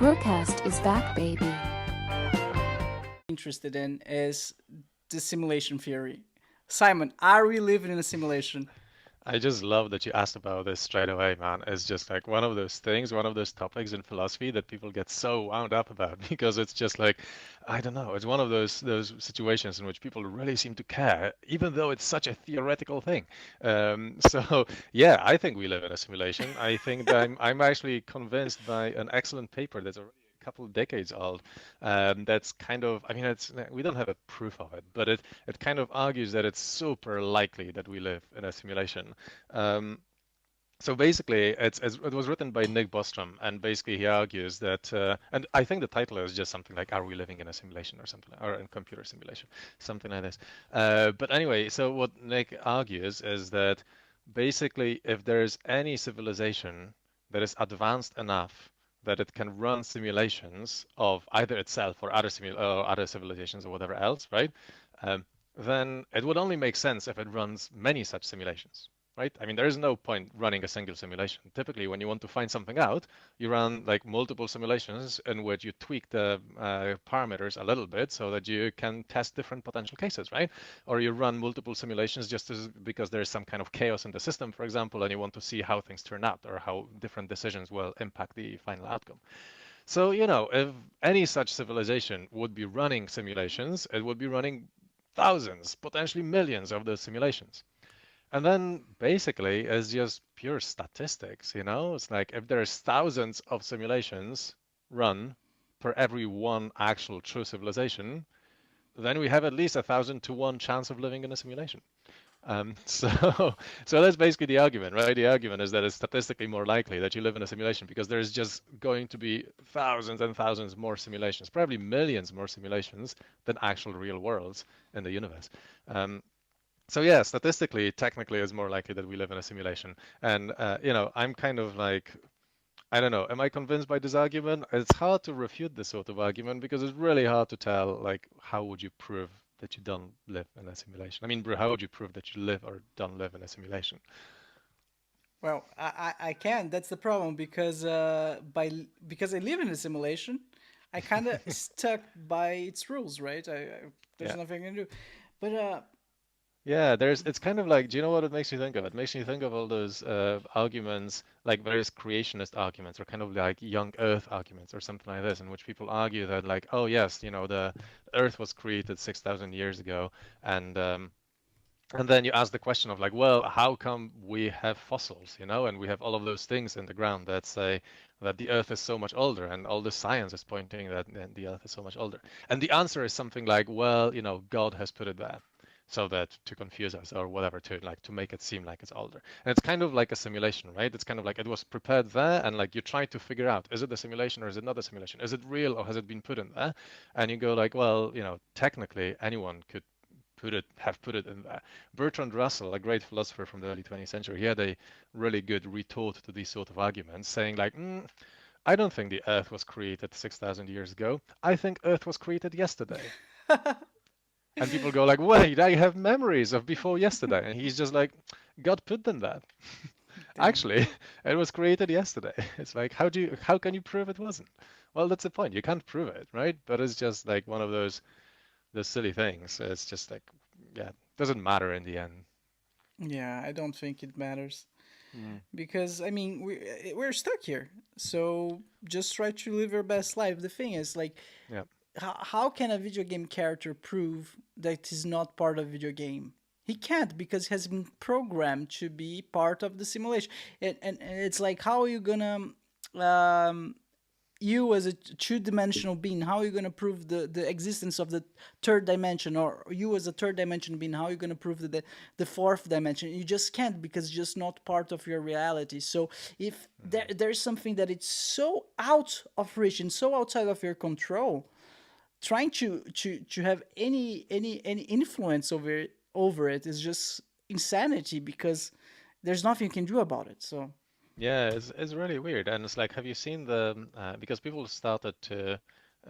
BRUCAST is back, baby. Interested in is the simulation theory. Simon, are we living in a simulation? I just love that you asked about this straight away, man. It's just like one of those things, one of those topics in philosophy that people get so wound up about because it's just like, I don't know, it's one of those situations in which people really seem to care, even though it's such a theoretical thing. So yeah, I think we live in a simulation. I think that I'm actually convinced by an excellent paper that's already a couple of decades old. That's kind of, I mean, we don't have a proof of it, but it kind of argues that it's super likely that we live in a simulation. Um, so basically, it was written by Nick Bostrom, and basically he argues that, and I think the title is just something like "Are we living in a simulation?" or something, or in computer simulation, something like this. But anyway, so what Nick argues is that basically, if there's any civilization that is advanced enough that it can run simulations of either itself or other civilizations or whatever else, right? Um, then it would only make sense if it runs many such simulations, right? I mean, there is no point running a single simulation. Typically, when you want to find something out, you run like multiple simulations in which you tweak the parameters a little bit so that you can test different potential cases, right? Or you run multiple simulations because there's some kind of chaos in the system, for example, and you want to see how things turn out or how different decisions will impact the final outcome. So, if any such civilization would be running simulations, it would be running thousands, potentially millions of those simulations. And then basically it's just pure statistics, It's like if there's thousands of simulations run per every one actual true civilization, then we have at least 1,000 to 1 chance of living in a simulation. So, so that's basically the argument, right? The argument is that it's statistically more likely that you live in a simulation because there's just going to be thousands and thousands more simulations, probably millions more simulations than actual real worlds in the universe. So yeah, statistically, technically, it's more likely that we live in a simulation. And I'm kind of like, I don't know, am I convinced by this argument? It's hard to refute this sort of argument because it's really hard to tell, like, how would you prove that you don't live in a simulation? I mean, how would you prove that you live or don't live in a simulation? Well, I can. That's the problem because I live in a simulation, I kind of stuck by its rules, right? There's Yeah. nothing I can do. But Yeah, it's kind of like, do you know what it makes me think of? It makes me think of all those arguments, like various creationist arguments, or kind of like young Earth arguments, or something like this, in which people argue that, like, oh yes, the Earth was created 6,000 years ago, and then you ask the question of like, well, how come we have fossils, and we have all of those things in the ground that say that the Earth is so much older, and all the science is pointing that the Earth is so much older. And the answer is something like, well, God has put it there so that to confuse us or whatever, to make it seem like it's older. And it's kind of like a simulation, right? It's kind of like it was prepared there, and like you try to figure out, is it a simulation or is it not a simulation? Is it real or has it been put in there? And you go like, well, technically anyone could have put it in there. Bertrand Russell, a great philosopher from the early 20th century, he had a really good retort to these sort of arguments, saying like, I don't think the Earth was created 6,000 years ago. I think Earth was created yesterday. And people go like, wait, I have memories of before yesterday. And he's just like, God put them there. damn. Actually, it was created yesterday. It's like, how can you prove it wasn't? Well, that's the point. You can't prove it, right? But it's just like one of those silly things. It's just like, yeah, doesn't matter in the end. Yeah, I don't think it matters Mm. because I mean we're stuck here. So just try to live your best life. The thing is like Yeah. how can a video game character prove that he's not part of a video game? He can't because he has been programmed to be part of the simulation. And it's like, how are you gonna, you as a two-dimensional being, how are you gonna prove the existence of the third dimension? Or you as a third dimension being, how are you gonna prove the fourth dimension? You just can't because it's just not part of your reality. So if there's something that it's so out of reach and so outside of your control, trying to have any influence over it is just insanity because there's nothing you can do about it. So Yeah, it's really weird. And it's like, have you seen because people started to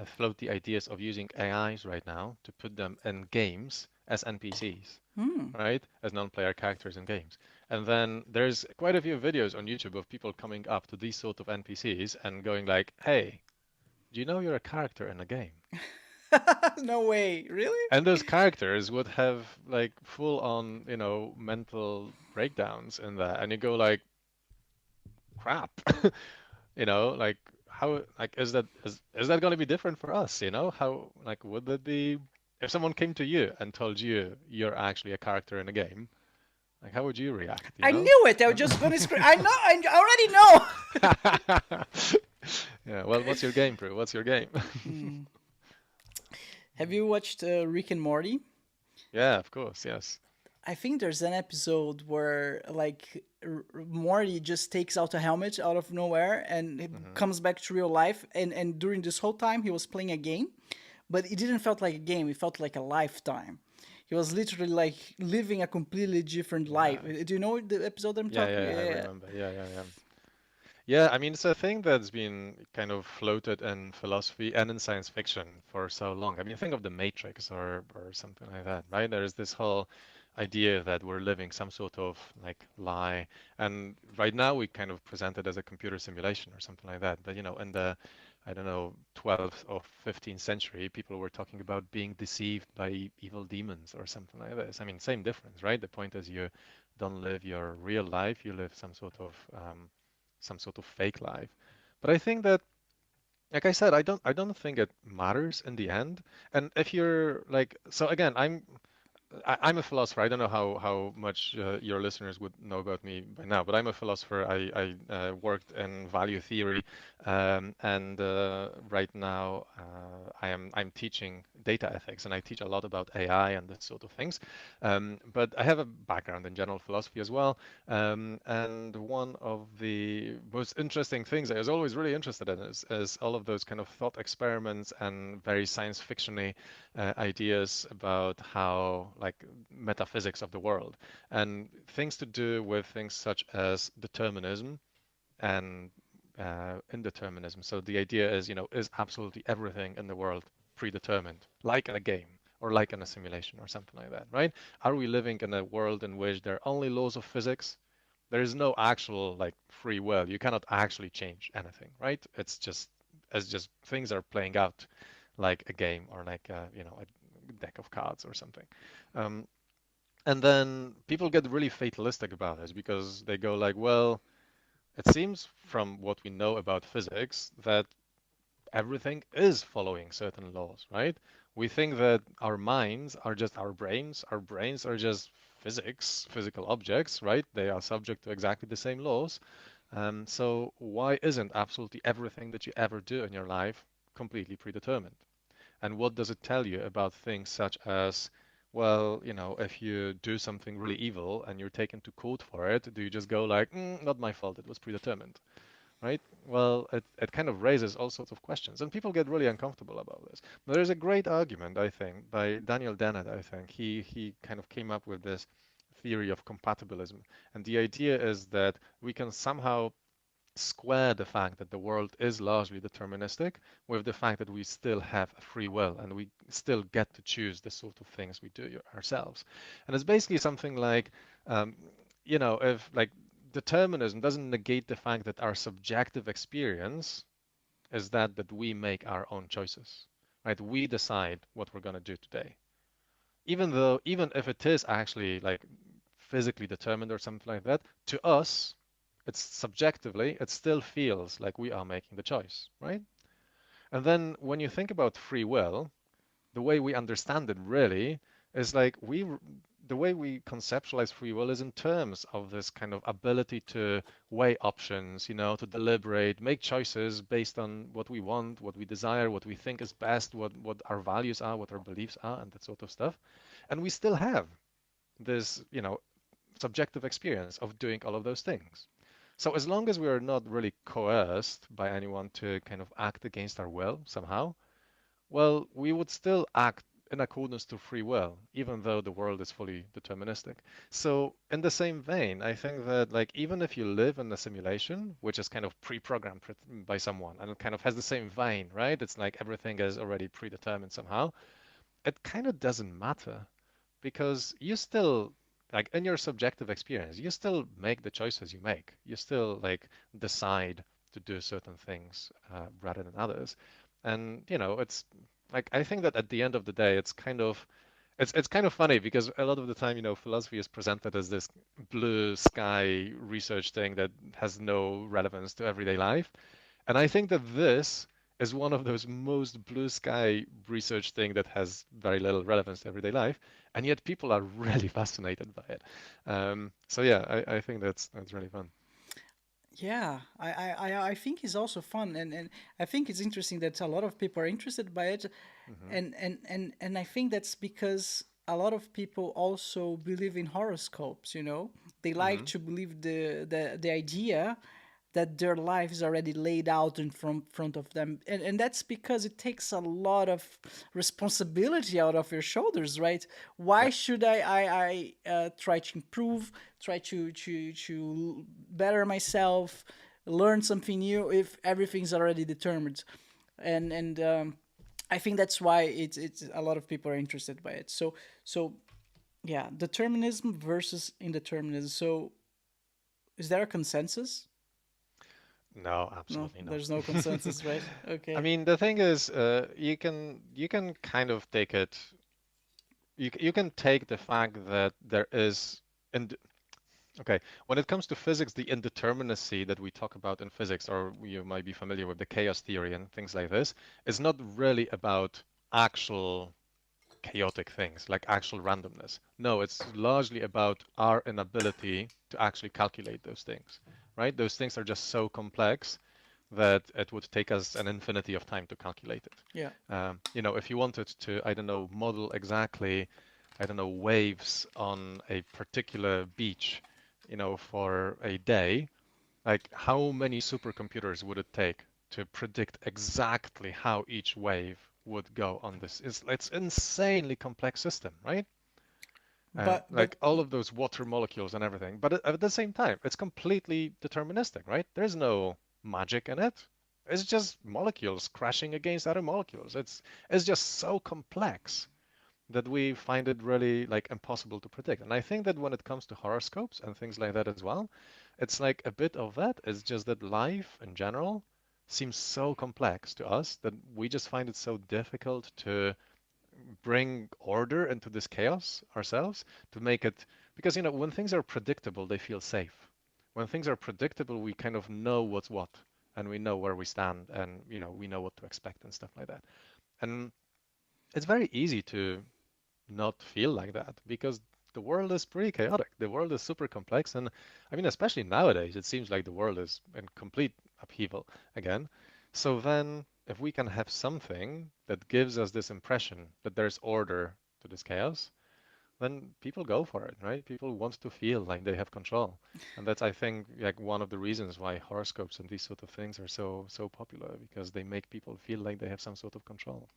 float the ideas of using AIs right now to put them in games as NPCs, right? As non-player characters in games. And then there's quite a few videos on YouTube of people coming up to these sort of NPCs and going like, hey, do you know you're a character in a game? No way, really? And those characters would have like full on, mental breakdowns in that. And you go like, crap, like how, like, is that going to be different for us? How, like, would that be if someone came to you and told you you're actually a character in a game? Like, how would you react, I knew it. I was just gonna scream. I know. I Yeah, well, what's your game, Prue? What's your game? already know. Have you watched Rick and Morty? Yeah, of course, yes. I think there's an episode where like Morty just takes out a helmet out of nowhere and he Hmm. comes back to real life. And during this whole time, he was playing a game, but it didn't felt like a game. It felt like a lifetime. He was literally like living a completely different life. Yeah, Do you know the episode I'm yeah, talking? yeah, I Yeah. remember. Yeah, yeah, yeah. Yeah, I mean, it's a thing that's been kind of floated in philosophy and in science fiction for so long. I mean, think of the Matrix or something like that, right? There's this whole idea that we're living some sort of like lie, and right now we kind of present it as a computer simulation or something like that. But in the, I don't know, 12th or 15th century, people were talking about being deceived by evil demons or something like this. I mean, same difference, right? The point is you don't live your real life, you live some sort of fake life. But I think that, like I said, I don't think it matters in the end. And if you're like, so again, I'm a philosopher. I don't know how much your listeners would know about me by now, but I'm a philosopher. I worked in value theory, and right now I'm teaching data ethics, and I teach a lot about AI and this sort of things. But I have a background in general philosophy as well, and one of the most interesting things I was always really interested in is all of those kind of thought experiments and very science fictiony ideas about how, like, metaphysics of the world and things to do with things such as determinism and indeterminism. So the idea is, is absolutely everything in the world predetermined, like in a game or like in a simulation or something like that, right? Are we living in a world in which there are only laws of physics? There is no actual like free will. You cannot actually change anything, right? It's just things are playing out like a game or like a deck of cards or something. Um, and then people get really fatalistic about this because they go like, well, it seems from what we know about physics that everything is following certain laws, right? We think that our minds are just our brains. Our brains are just physics, physical objects, right? They are subject to exactly the same laws. So why isn't absolutely everything that you ever do in your life completely predetermined? And what does it tell you about things such as, well, if you do something really evil and you're taken to court for it, do you just go like, not my fault, it was predetermined, right? Well, it kind of raises all sorts of questions, and people get really uncomfortable about this. But there's a great argument, I think, by Daniel Dennett, I think. He kind of came up with this theory of compatibilism. And the idea is that we can somehow square the fact that the world is largely deterministic with the fact that we still have a free will and we still get to choose the sort of things we do ourselves. And it's basically something like, um, if like determinism doesn't negate the fact that our subjective experience is that we make our own choices, right? We decide what we're going to do today. Even if it is actually like physically determined or something like that, to us, it's subjectively, it still feels like we are making the choice, right? And then when you think about free will, the way we understand it really is like the way we conceptualize free will is in terms of this kind of ability to weigh options, to deliberate, make choices based on what we want, what we desire, what we think is best, what our values are, what our beliefs are, and that sort of stuff. And we still have this, subjective experience of doing all of those things. So as long as we are not really coerced by anyone to kind of act against our will somehow, well, we would still act in accordance to free will, even though the world is fully deterministic. So in the same vein, I think that like even if you live in a simulation, which is kind of pre-programmed by someone, and it kind of has the same vein, right? It's like everything is already predetermined somehow. It kind of doesn't matter because you still like in your subjective experience, you still make the choices you make. You still like decide to do certain things rather than others. And it's like I think that at the end of the day, it's kind of funny because a lot of the time, philosophy is presented as this blue sky research thing that has no relevance to everyday life. And I think that this is one of those most blue sky research thing that has very little relevance to everyday life, and yet people are really fascinated by it. So yeah, I think that's really fun. Yeah, I think it's also fun, and I think it's interesting that a lot of people are interested by it, Hmm. and I think that's because a lot of people also believe in horoscopes. They like Hmm. to believe the idea that their life is already laid out in front of them, and that's because it takes a lot of responsibility out of your shoulders, right? Why Yeah. should I try to improve, try to better myself, learn something new if everything's already determined? And I think that's why it's a lot of people are interested by it. So yeah, determinism versus indeterminism. So is there a consensus? No, No, absolutely not. there's no consensus, right? I Okay. mean, the thing is, you can kind of take it. You can take the fact that there is, and okay, when it comes to physics, the indeterminacy that we talk about in physics, or you might be familiar with the chaos theory and things like this, is not really about actual chaotic things, like actual randomness. No, it's largely about our inability to actually calculate those things, right? Those things are just so complex that it would take us an infinity of time to calculate it. Yeah. If you wanted to, I don't know, model exactly, I don't know, waves on a particular beach, for a day, like how many supercomputers would it take to predict exactly how each wave would go on this? It's insanely complex system, right? But Like all of those water molecules and everything. But at the same time, it's completely deterministic, right? There's no magic in it. It's just molecules crashing against other molecules. It's just so complex that we find it really like impossible to predict. And I think that when it comes to horoscopes and things like that as well, it's like a bit of that. It's just that life in general seems so complex to us that we just find it so difficult to bring order into this chaos ourselves to make it because when things are predictable, they feel safe. When things are predictable, we kind of know what's what and we know where we stand and we know what to expect and stuff like that. And it's very easy to not feel like that because the world is pretty chaotic. The world is super complex. And I mean, especially nowadays, it seems like the world is in complete upheaval again. So then, if we can have something that gives us this impression that there's order to this chaos, then people go for it, right? People want to feel like they have control. And that's, I think, like one of the reasons why horoscopes and these sort of things are so popular because they make people feel like they have some sort of control.